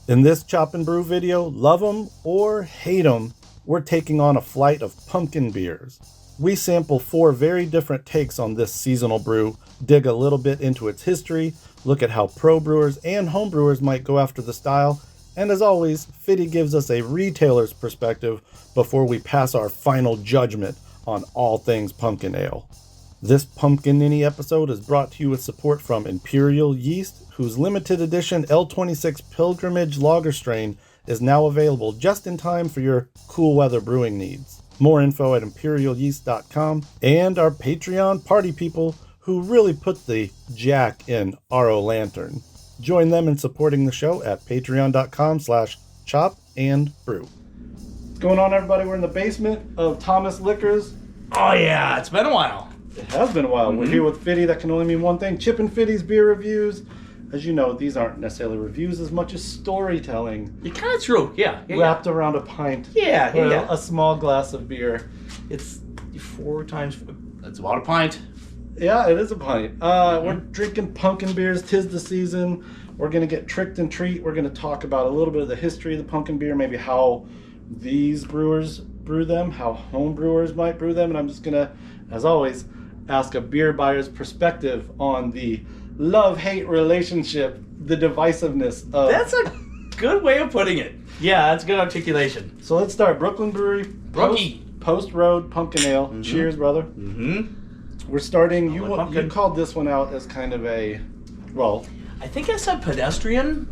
In this Chop and Brew video, love 'em or hate 'em, we're taking on a flight of pumpkin beers. We sample 4 very different takes on this seasonal brew, dig a little bit into its history, look at how pro brewers and homebrewers might go after the style, and as always, Fitty gives us a retailer's perspective before we pass our final judgment on all things pumpkin ale. This Pumpkin Ninny episode is brought to you with support from Imperial Yeast, whose limited edition L26 Pilgrimage Lager strain is now available just in time for your cool weather brewing needs. More info at imperialyeast.com, and our Patreon party people who really put the jack in RO Lantern. Join them in supporting the show at patreon.com/chopandbrew. What's going on, everybody? We're in the basement of Thomas Liquors. Oh yeah, it's been a while. It has been a while. Mm-hmm. We're here with Fitty. That can only mean one thing. Chip and Fitty's beer reviews. As you know, these aren't necessarily reviews as much as storytelling. You're kind of true, yeah. Wrapped around a pint. Yeah. A small glass of beer. It's 4 times, that's about a pint. Yeah, it is a pint. We're drinking pumpkin beers. 'Tis the season. We're going to get tricked and treat. We're going to talk about a little bit of the history of the pumpkin beer, maybe how these brewers brew them, how home brewers might brew them, and I'm just going to, as always, ask a beer buyer's perspective on the love-hate relationship, the divisiveness of... That's a good way of putting it. Yeah, that's good articulation. So let's start. Brooklyn Brewery. Post Road Pumpkin Ale. Mm-hmm. Cheers, brother. Mm-hmm. We're starting... You called this one out as kind of a... Well... I think I said pedestrian.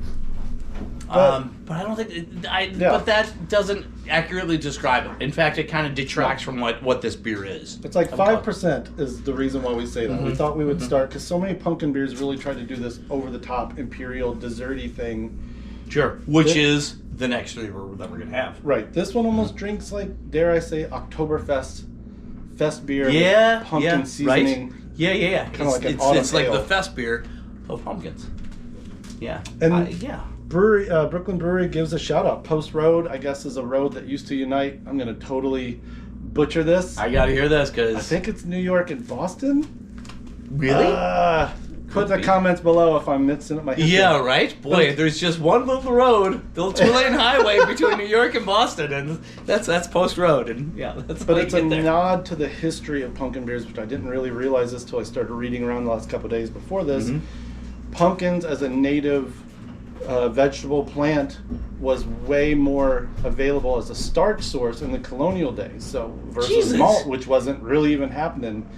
But I don't think... But that doesn't accurately describe it. In fact, it kind of detracts from what this beer is. It's like 5% is the reason why we say that. Mm-hmm. We thought we would start, because so many pumpkin beers really try to do this over-the-top, imperial, desserty thing. Sure. Which is the next flavor that we're going to have. Right. This one almost drinks like, dare I say, Oktoberfest fest beer with pumpkin seasoning. Right. Yeah. Kind of like an autumn It's like ale. the fest beer of pumpkins. Yeah. And Brewery, Brooklyn Brewery gives a shout out. Post Road, I guess, is a road that used to unite. I'm going to totally butcher this. I got to hear this because... I think it's New York and Boston. Really? Put the comments below if I'm mixing up my history. Yeah, right? Boy, there's just one little road, the 2-lane highway between New York and Boston, and that's Post Road. And yeah, that's But it's a nod to the history of pumpkin beers, which I didn't really realize this till I started reading around the last couple of days before this. Mm-hmm. Pumpkins as a native vegetable plant was way more available as a starch source in the colonial days. So versus malt, which wasn't really even happening.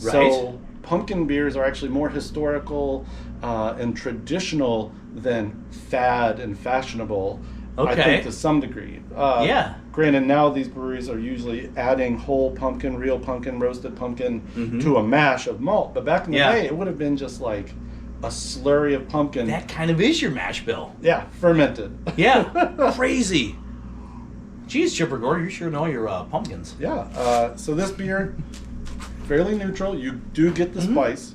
Right. So pumpkin beers are actually more historical and traditional than fad and fashionable. Okay. I think to some degree. Granted, now these breweries are usually adding whole pumpkin, real pumpkin, roasted pumpkin to a mash of malt. But back in the day, it would have been just like a slurry of pumpkin. That kind of is your mash bill. Yeah, fermented. Yeah, crazy. Geez, Chipper Gore, you sure know your pumpkins. Yeah. So this beer, fairly neutral. You do get the spice.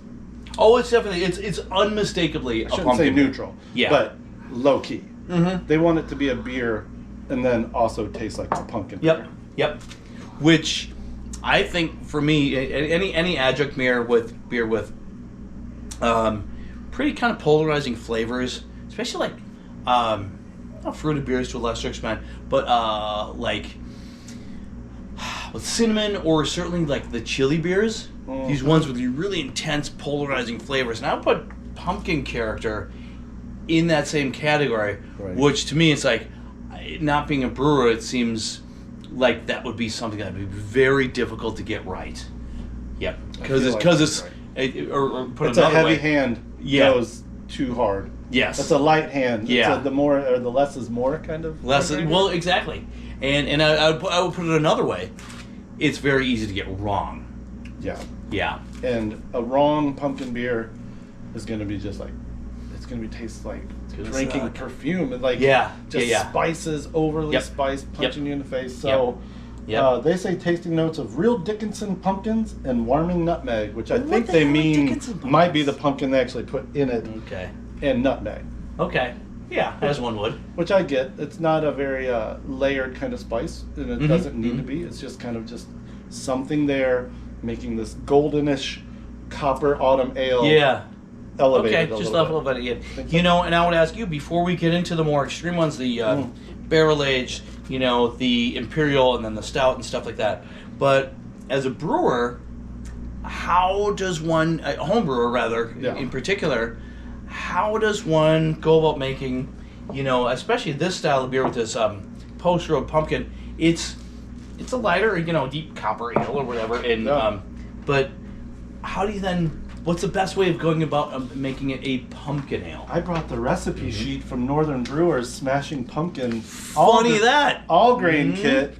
Oh, it's definitely it's unmistakably a pumpkin. I shouldn't say neutral. Yeah. But low key. Mm-hmm. They want it to be a beer, and then also taste like a pumpkin. Yep. Which I think for me, any adjunct beer with pretty kind of polarizing flavors, especially like not fruited beers to a lesser extent, but like with cinnamon or certainly like the chili beers. These ones with really intense polarizing flavors, and I would put pumpkin character in that same category. Right. Which to me, it's like, not being a brewer, it seems like that would be something that would be very difficult to get right. Yep, because it's a heavy hand. Goes too hard. Yes. It's a light hand. Yeah. It's the more or the less is more kind of. Well, exactly. And I would put it another way. It's very easy to get wrong. Yeah. And a wrong pumpkin beer is going to be just like, it's going to be taste like drinking perfume and like spices, overly spiced, punching you in the face. So. They say tasting notes of real Dickinson pumpkins and warming nutmeg, which I think they mean might be the pumpkin they actually put in it. Okay. And nutmeg. Okay. Yeah, as one would. Which I get. It's not a very layered kind of spice, and it doesn't need to be. It's just kind of just something there making this goldenish copper autumn ale. Yeah. elevated Okay, just little bit. elevated. You know, and I would ask you, before we get into the more extreme ones, the barrel aged, you know, the Imperial, and then the Stout and stuff like that. But as a brewer, how does one, a home brewer rather, in particular, how does one go about making, you know, especially this style of beer with this post-road pumpkin? It's a lighter, you know, deep copper ale or whatever, and but how do you then? What's the best way of going about making it a pumpkin ale? I brought the recipe sheet from Northern Brewers, Smashing Pumpkin. All grain kit,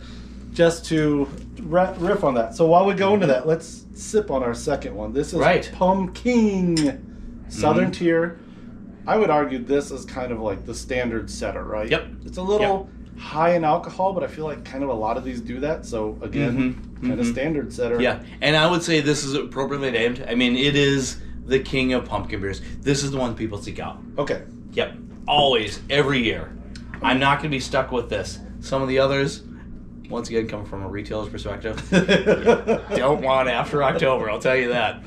just to riff on that. So while we go into that, let's sip on our second one. This is Pumpking, Southern Tier. I would argue this is kind of like the standard setter, right? Yep. It's a little high in alcohol, but I feel like kind of a lot of these do that. So again, kind of standard setter. Yeah, and I would say this is appropriately named. I mean, it is the king of pumpkin beers. This is the one people seek out. Okay. Yep. Always, every year. I'm not going to be stuck with this. Some of the others, once again, coming from a retailer's perspective, don't want after October, I'll tell you that.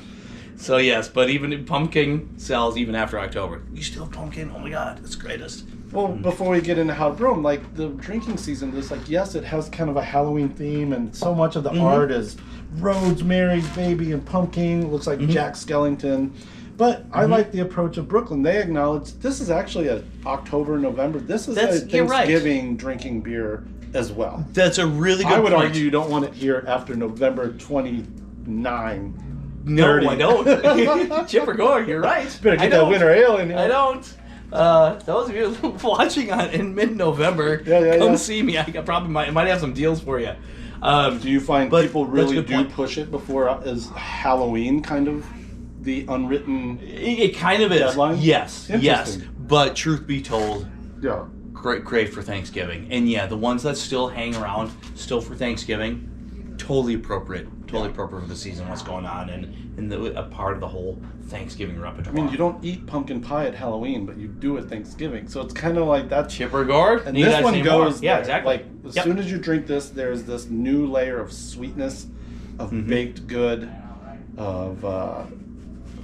So yes, but even pumpkin sells even after October. You still have pumpkin? Oh my God, it's the greatest. Well, before we get into how to brew them, like the drinking season, it's like, yes, it has kind of a Halloween theme, and so much of the art is Roadsmary's Baby and Pumpkin. Looks like Jack Skellington. But I like the approach of Brooklyn. They acknowledge this is actually a October, November. This is a Thanksgiving drinking beer as well. That's a really good point. I would argue you don't want it here after November 29. No, 30. I don't. Chipper Gore, you're right. Better get that winter ale in here. I don't. Those of you watching in mid-November, come see me. I might have some deals for you. Do you find people really do push it before as Halloween, kind of the unwritten? It kind of deadline? is. Yes. But truth be told, great for Thanksgiving. And the ones that still hang around still for Thanksgiving, totally appropriate. Totally appropriate for the season, what's going on, and a part of the whole Thanksgiving repertoire. I mean, you don't eat pumpkin pie at Halloween, but you do at Thanksgiving, so it's kind of like that. Chipper Gourd, and this one goes there. Yeah, exactly. Like as soon as you drink this, there's this new layer of sweetness, of baked good, of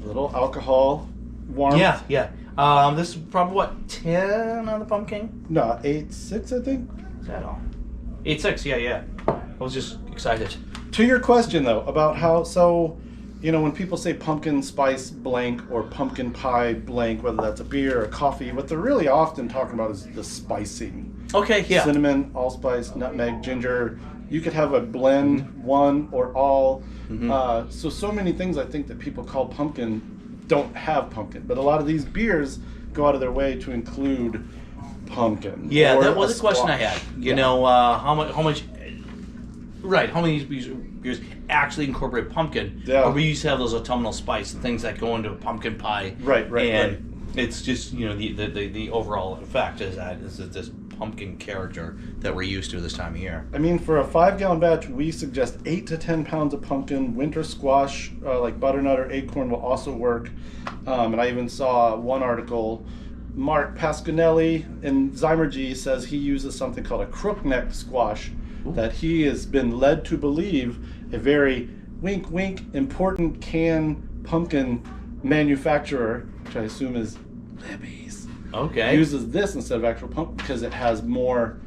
little alcohol, warmth. Yeah. This is probably what, 10 on the pumpkin? No, 8.6, I think. Is that all? 8.6. Yeah. I was just excited. To your question, though, about how, when people say pumpkin spice blank or pumpkin pie blank, whether that's a beer or a coffee, what they're really often talking about is the spicing. Okay, yeah. Cinnamon, allspice, nutmeg, ginger. You could have a blend, one or all. So many things I think that people call pumpkin don't have pumpkin. But a lot of these beers go out of their way to include pumpkin. Yeah, that was a question I had. You know, how much... Right, how many of these beers actually incorporate pumpkin? Yeah. Or we used to have those autumnal spice and things that go into a pumpkin pie. Right. And it's just, the overall effect is that this pumpkin character that we're used to this time of year. I mean, for a 5-gallon batch, we suggest 8 to 10 pounds of pumpkin. Winter squash, like butternut or acorn, will also work. And I even saw one article, Mark Pasquinelli in Zymergy says he uses something called a crookneck squash. Ooh. That he has been led to believe a very wink important can pumpkin manufacturer, which I assume is Libby's. Okay. Uses this instead of actual pumpkin because it has more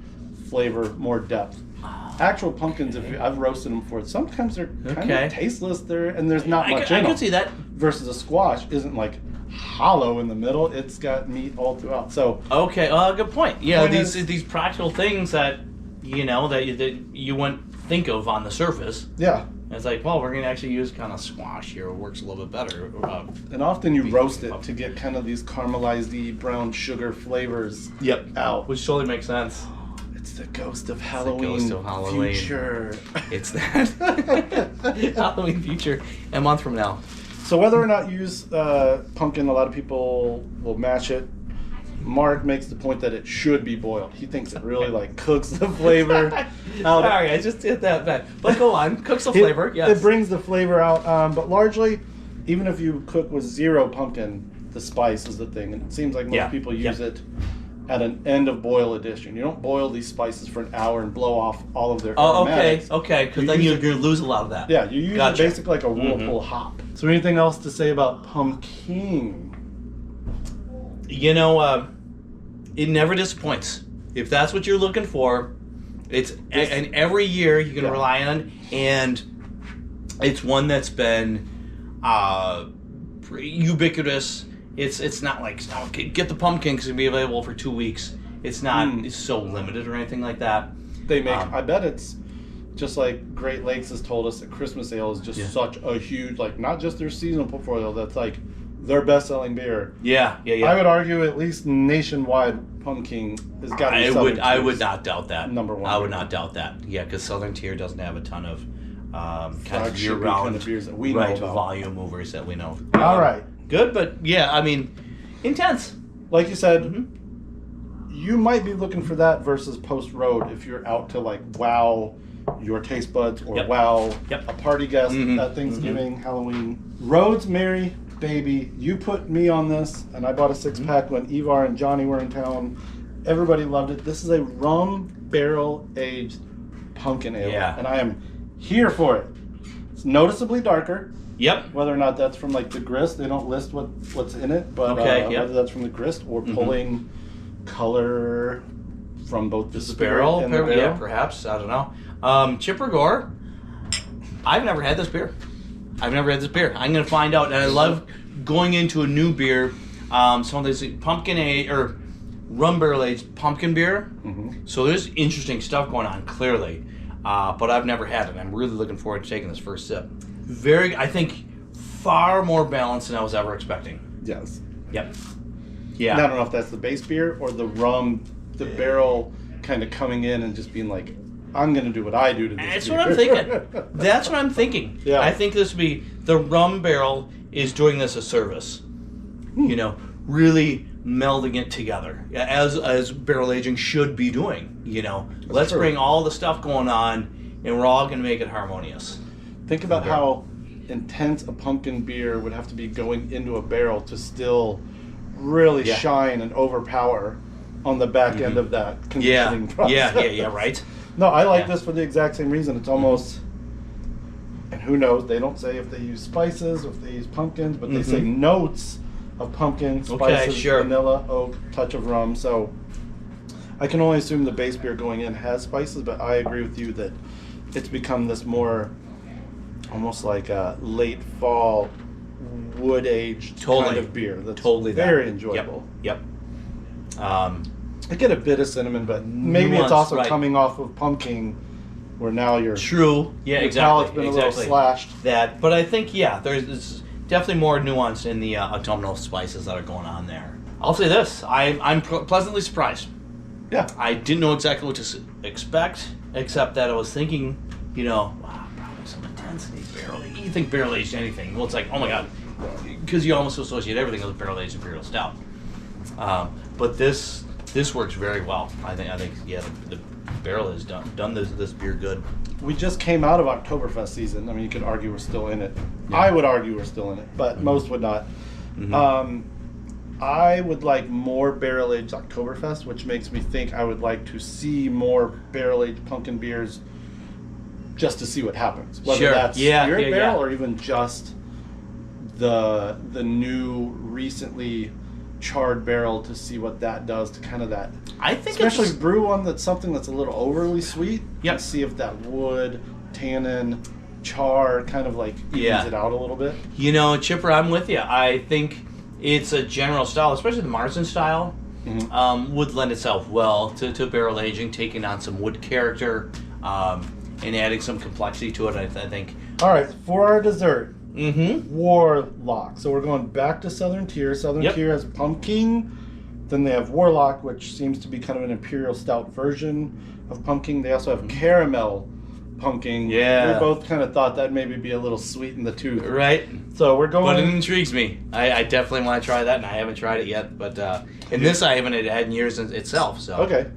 flavor, more depth. Actual pumpkins, I've roasted them before. Sometimes they're kind of tasteless. There's not much in them. I can see that. Versus a squash isn't like hollow in the middle. It's got meat all throughout. So good point. Yeah, these practical things that that you wouldn't think of on the surface. Yeah. And it's like, well, we're going to actually use kind of squash here. It works a little bit better. And often you roast it to get kind of these caramelized brown sugar flavors out. Which totally makes sense. It's the ghost of Halloween. Future. It's that. Halloween future. A month from now. So whether or not you use pumpkin, a lot of people will match it. Mark makes the point that it should be boiled. He thinks it really cooks the flavor out. Sorry, I just hit that back. But go on, cooks the flavor. Yes, it brings the flavor out. But largely, even if you cook with zero pumpkin, the spice is the thing, and it seems like most people use it at an end of boil addition. You don't boil these spices for an hour and blow off all of their aromatics. Okay, because then you're going to lose a lot of that. Yeah, you use it basically like a whirlpool hop. So anything else to say about pumpkin? You know, it never disappoints. If that's what you're looking for, and every year you can rely on, and it's one that's been ubiquitous. It's not like, okay, get the pumpkin because it'll be available for 2 weeks. It's not it's so limited or anything like that. They make. I bet it's just like Great Lakes has told us that Christmas Ale is just such a huge, like, not just their seasonal portfolio. That's like their best-selling beer. Yeah. I would argue at least nationwide, Pumpking has got to be I would not doubt that. Number one. I would not doubt that. Yeah, because Southern Tier doesn't have a ton of kind of year-round kind of beers that we know about. Volume movers that we know. All right. Good, but yeah, I mean, intense. Like you said, you might be looking for that versus post-road if you're out to, like, wow your taste buds or wow a party guest at Thanksgiving, Halloween. Roadsmary, baby, you put me on this, and I bought a 6-pack when Ivar and Johnny were in town. Everybody loved it. This is a rum barrel-aged pumpkin ale, and I am here for it. It's noticeably darker. Yep. Whether or not that's from, like, the grist, they don't list what's in it, but whether that's from the grist or pulling color from both the barrel and the barrel. Yeah, perhaps. I don't know. Chipper Gore, I've never had this beer. I'm going to find out, and I love going into a new beer. Some of these pumpkin or rum barrel aged pumpkin beer. So there's interesting stuff going on, clearly. But I've never had it. I'm really looking forward to taking this first sip. I think, far more balanced than I was ever expecting. Yes. Yep. Yeah. I don't know if that's the base beer or the rum, the barrel kind of coming in and just being like, I'm going to do what I do to this That's beer. That's what I'm thinking. Yeah. I think this would be, the rum barrel is doing this a service. You know, really melding it together, as barrel aging should be doing. You know, let's bring all the stuff going on, and we're all going to make it harmonious. Think about how intense a pumpkin beer would have to be going into a barrel to still really shine and overpower on the back end of that conditioning process. Yeah, right. No, I like this for the exact same reason. It's almost, and who knows, they don't say if they use spices, if they use pumpkins, but they say notes of pumpkin, spices, vanilla, oak, touch of rum. So I can only assume the base beer going in has spices, but I agree with you that it's become this more almost like a late fall wood aged kind of beer that's very enjoyable. Yep. I get a bit of cinnamon, but maybe it's also coming off of pumpkin, where now you're your palate's been a little slashed. But I think there's definitely more nuance in the autumnal spices that are going on there. I'll say this: I'm pleasantly surprised. Yeah, I didn't know exactly what to expect, except that I was thinking, wow, probably some intensity. You think barrel aged anything? Well, it's like, oh my god, because you almost associate everything with barrel aged Imperial Stout. But this works very well. I think the barrel has done this beer good. We just came out of Oktoberfest season. I mean, you could argue we're still in it. Yeah. I would argue we're still in it, but most would not. I would like more barrel-aged Oktoberfest, which makes me think I would like to see more barrel-aged pumpkin beers just to see what happens. Whether that's spirit barrel or even just the new recently charred barrel to see what that does to kind of that. I think especially brew one that's something that's a little overly sweet. Yep. And see if that wood, tannin, char kind of like evens it out a little bit. Chipper, I'm with you. I think it's a general style, especially the Marsden style, would lend itself well to barrel aging, taking on some wood character, and adding some complexity to it. I think. All right, for our dessert. Warlock. So we're going back to Southern Tier. Southern Tier has Pumpking. Then they have Warlock, which seems to be kind of an Imperial Stout version of Pumpking. They also have Caramel Pumpking. Yeah. We both kind of thought that maybe be a little sweet in the tooth. Right. So we're going... But it intrigues me. I definitely want to try that, and I haven't tried it yet. But in this, I haven't had in years itself. So. Okay.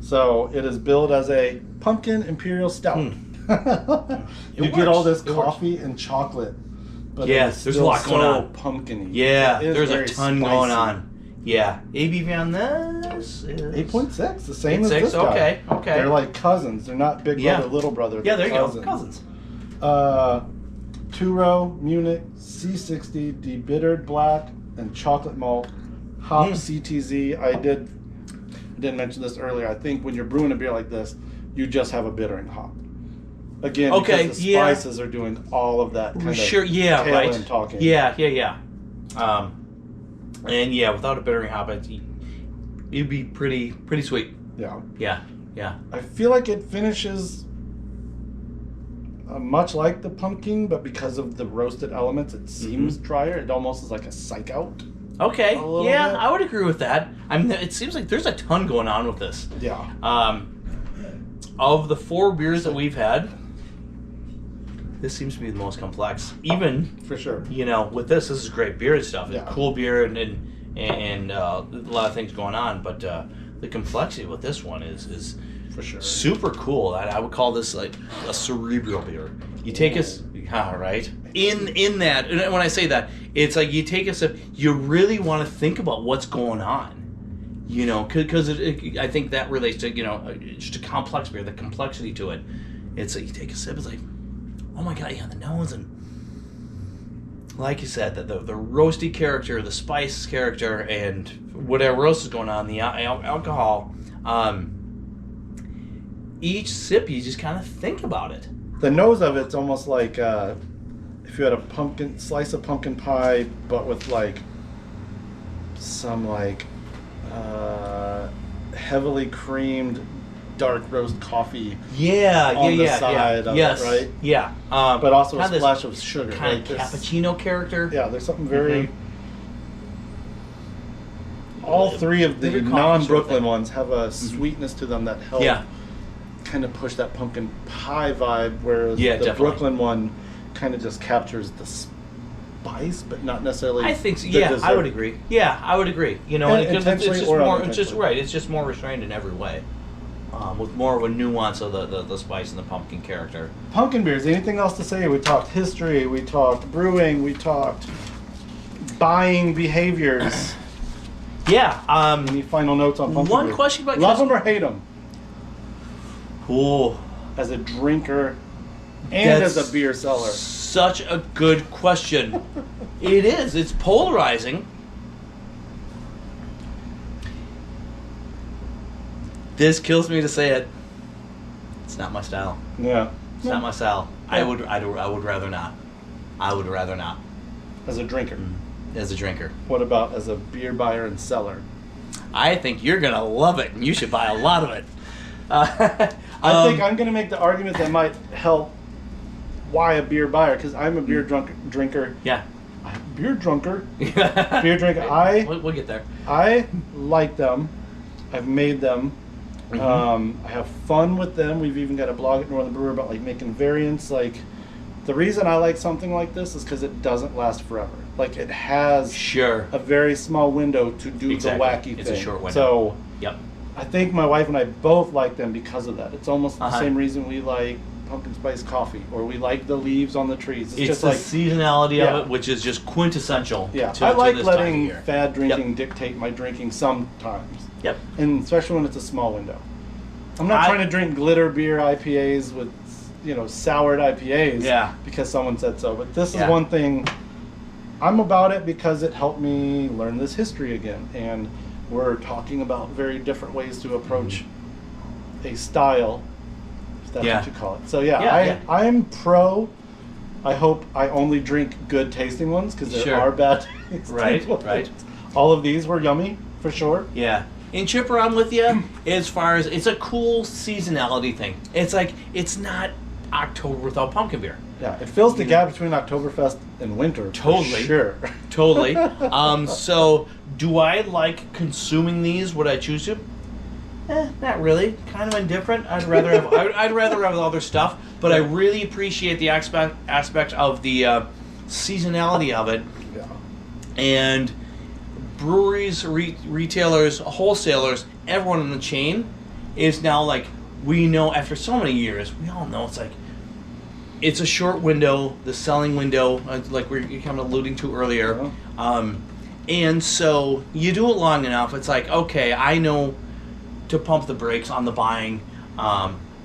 So it is billed as a Pumpkin Imperial Stout. You get all this coffee and chocolate, but there's a lot going on. Pumpkin-y. Yeah, there's a ton going on. Yeah, ABV on this is 8.6, the same as this guy. Okay. They're like cousins. They're not big brother, little brother. Yeah, there you cousins. go, cousins. 2-row Munich C60 debittered black and chocolate malt hop CTZ. I didn't mention this earlier. I think when you're brewing a beer like this, you just have a bittering hop. Again, because the spices are doing all of that kind of tail end talking. Yeah. And without a bittering hop, it'd be pretty sweet. Yeah. I feel like it finishes much like the pumpkin, but because of the roasted elements, it seems drier. It almost is like a psych out. Okay. Yeah, bit. I would agree with that. I mean, it seems like there's a ton going on with this. Yeah. Of the 4 beers that we've had, this seems to be the most complex. Even for sure. With this is great beer and stuff. Yeah. Cool beer and a lot of things going on, but the complexity with this one is for sure super cool. I would call this like a cerebral beer. You take us, right? In that, and when I say that, it's like you take a sip, you really want to think about what's going on, because I think that relates to just a complex beer, the complexity to it. It's like you take a sip, it's like, oh my god, the nose, and like you said, the roasty character, the spice character, and whatever else is going on, the alcohol. Each sip, you just kind of think about it. The nose of it's almost like if you had a slice of pumpkin pie, but with like some like heavily creamed dark roast coffee. On the side of it, right? Yeah. But also a splash of sugar. Kind of cappuccino character. Yeah, there's something very. All 3 of the non-Brooklyn ones have a sweetness to them that help kind of push that pumpkin pie vibe, whereas the definitely. Brooklyn one kind of just captures the spice, but not necessarily. I think so. I would agree. I would agree. It's just more restrained in every way. With more of a nuance of the spice and the pumpkin character. Pumpkin beers. Anything else to say? We talked history. We talked brewing. We talked buying behaviors. Any final notes on pumpkin one beers? Question about love them or hate them? Cool. As a drinker and as a beer seller. Such a good question. It is. It's polarizing. This kills me to say it. It's not my style. Yeah. It's not my style. Yeah. I would rather not. I would rather not. As a drinker. As a drinker. What about as a beer buyer and seller? I think you're gonna love it, and you should buy a lot of it. I think I'm gonna make the argument that might help why a beer buyer, because I'm a beer drinker. Yeah. Beer drunker. Beer drinker. We'll get there. I like them. I've made them. I have fun with them. We've even got a blog at Northern Brewer about like making variants. Like the reason I like something like this is because it doesn't last forever. Like it has a very small window to do the wacky thing. It's a short window. So yep. I think my wife and I both like them because of that. It's almost the same reason we like pumpkin spice coffee or we like the leaves on the trees. It's just the like seasonality of it, which is just quintessential. Yeah, to I like this letting fad drinking dictate my drinking sometimes. Yep. And especially when it's a small window. I'm not trying to drink glitter beer IPAs with, soured IPAs because someone said so. But this is one thing, I'm about it because it helped me learn this history again. And we're talking about very different ways to approach a style, if that's what you call it. So I'm pro. I hope I only drink good tasting ones because there are bad tasting ones. Right. All of these were yummy, for sure. Yeah. And Chipper, I'm with you as far as it's a cool seasonality thing. It's like, it's not October without pumpkin beer. Yeah, it fills the gap between Oktoberfest and winter. Totally. For sure. Totally. So, do I like consuming these? Would I choose to? Not really. Kind of indifferent. I'd rather have other stuff. But I really appreciate the aspect of the seasonality of it. Yeah. And breweries, retailers, wholesalers, everyone in the chain is now like, we know after so many years, we all know it's like, it's a short window, the selling window, like you're kind of alluding to earlier. And so you do it long enough, it's like, okay, I know to pump the brakes on the buying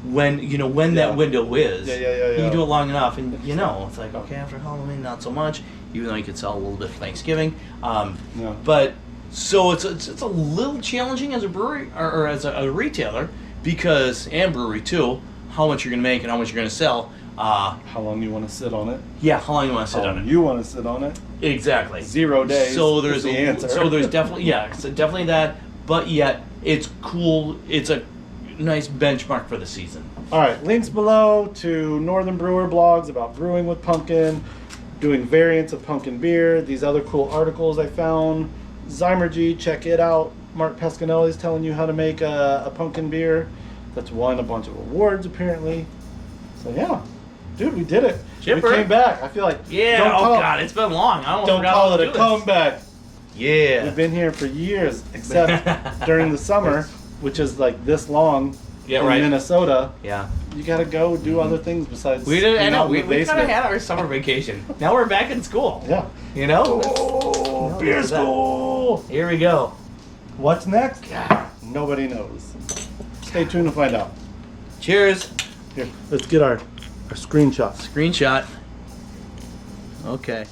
when that window is. You do it long enough, and it's like, okay, after Halloween, not so much, even though you could sell a little bit for Thanksgiving. But So it's a little challenging as a brewery or as a retailer because and brewery too. How much you're gonna make and how much you're gonna sell. How long you want to sit on it? Yeah, how long you want to sit on it? You want to sit on it? Exactly. 0 days. So there's is the answer. So there's definitely so definitely that. But yet it's cool. It's a nice benchmark for the season. All right, links below to Northern Brewer blogs about brewing with pumpkin, doing variants of pumpkin beer, these other cool articles I found. Zymergy, check it out. Mark Pescanelli's telling you how to make a pumpkin beer that's won a bunch of awards apparently. So yeah, dude, we did it. Chipper. We came back. I feel like God, it's been long. I almost don't forgot call how it to a do comeback. Yeah. We've been here for years, except during the summer, which is like this long in Minnesota. Yeah. You gotta go do other things besides. We did. I know. out in We the kind of basement. had our summer vacation. Now we're back in school. Yeah. You know. Oh, beer school. Here we go. What's next? God. Nobody knows. Stay tuned to find out. Cheers. Here, let's get our screenshot. Screenshot. Okay.